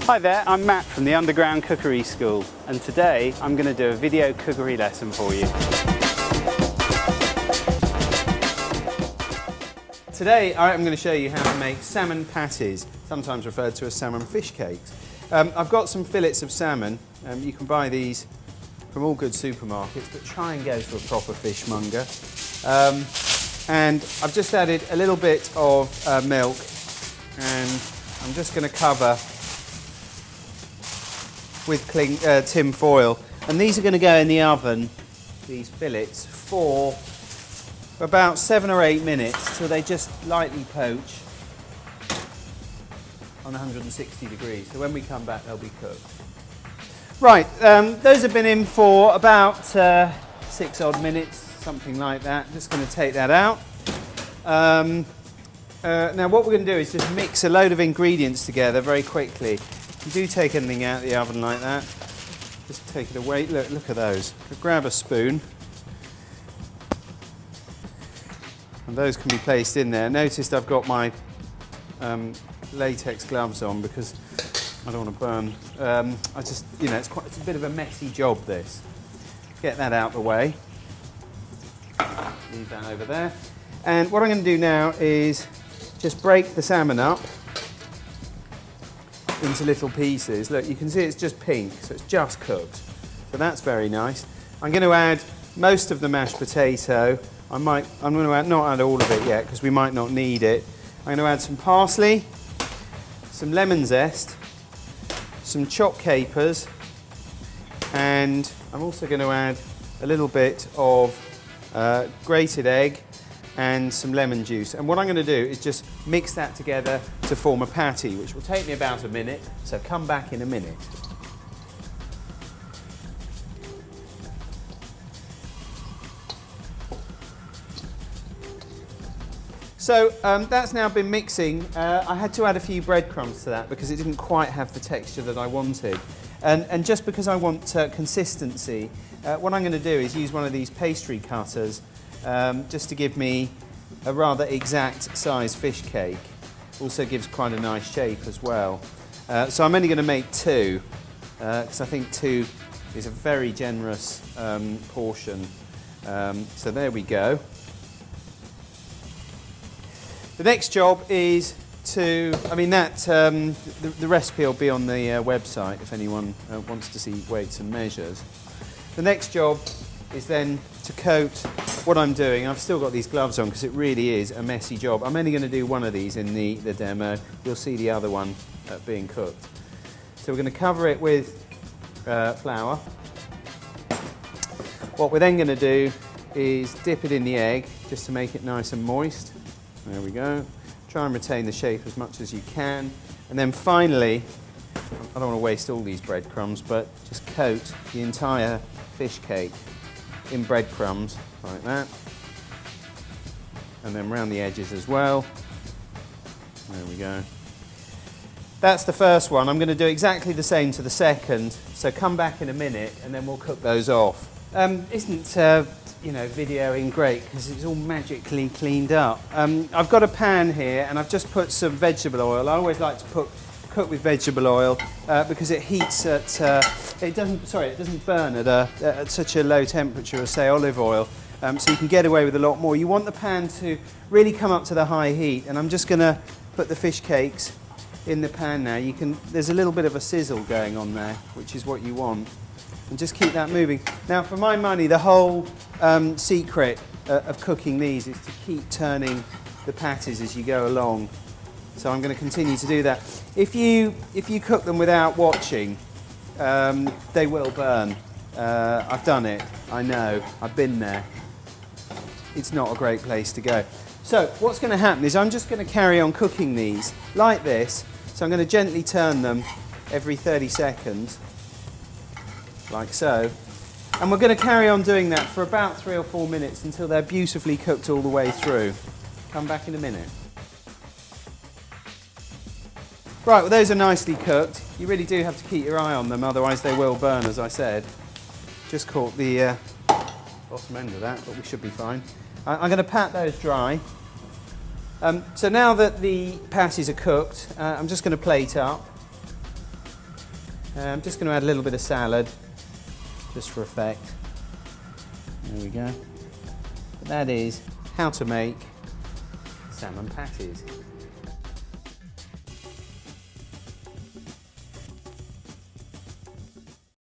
Hi there, I'm Matt from the Underground Cookery School, and today I'm going to do a video cookery lesson for you. Today I'm going to show you how to make salmon patties, sometimes referred to as salmon fish cakes. I've got some fillets of salmon. You can buy these from all good supermarkets, but try and go to a proper fishmonger. And I've just added a little bit of milk, and I'm just going to cover with tin foil, and these are going to go in the oven, these fillets, for about 7 or 8 minutes till they just lightly poach on 160 degrees. So when we come back, they'll be cooked. Right, those have been in for about 6 odd minutes, something like that. Just going to take that out. Now what we're going to do is just mix a load of ingredients together very quickly. You do take anything out of the oven like that, just take it away. Look at those. Grab a spoon, and those can be placed in there. Notice I've got my latex gloves on because I don't want to burn. I just, it's a bit of a messy job, this. Get that out the way. Leave that over there. And what I'm going to do now is just break the salmon up into little pieces. Look, you can see it's just pink, so it's just cooked. So that's very nice. I'm going to add most of the mashed potato. I'm going to not add all of it yet because we might not need it. I'm going to add some parsley, some lemon zest, some chopped capers, and I'm also going to add a little bit of grated egg and some lemon juice. And what I'm going to do is just mix that together to form a patty, which will take me about a minute, so come back in a minute. So that's now been mixing. I had to add a few breadcrumbs to that because it didn't quite have the texture that I wanted. And just because I want consistency, what I'm going to do is use one of these pastry cutters just to give me a rather exact size fish cake. Also gives quite a nice shape as well. So I'm only going to make 2 because I think 2 is a very generous portion. So there we go. The next job is to, the recipe will be on the website if anyone wants to see weights and measures. The next job is then to coat what I'm doing. I've still got these gloves on because it really is a messy job. I'm only going to do one of these in the demo. You'll see the other one being cooked. So we're going to cover it with flour. What we're then going to do is dip it in the egg just to make it nice and moist. There we go. Try and retain the shape as much as you can. And then finally, I don't want to waste all these breadcrumbs, but just coat the entire fish cake in breadcrumbs like that, and then round the edges as well. There we go. That's the first one. I'm going to do exactly the same to the second, so come back in a minute and then we'll cook those off. Isn't videoing great because it's all magically cleaned up. I've got a pan here and I've just put some vegetable oil. I always like to cook with vegetable oil because it heats at it doesn't burn at such a low temperature as say olive oil, so you can get away with a lot more. You want the pan to really come up to the high heat, and I'm just going to put the fish cakes in the pan now. There's a little bit of a sizzle going on there, which is what you want, and just keep that moving. Now for my money, the whole secret of cooking these is to keep turning the patties as you go along. So I'm going to continue to do that. If you cook them without watching, they will burn. I've done it, I know, I've been there. It's not a great place to go. So what's going to happen is I'm just going to carry on cooking these like this. So I'm going to gently turn them every 30 seconds, like so. And we're going to carry on doing that for about 3 or 4 minutes until they're beautifully cooked all the way through. Come back in a minute. Right, well those are nicely cooked. You really do have to keep your eye on them, otherwise they will burn, as I said. Just caught the bottom end of that, but we should be fine. I'm going to pat those dry. So now that the patties are cooked, I'm just going to plate up. I'm just going to add a little bit of salad, just for effect. There we go. But that is how to make salmon patties.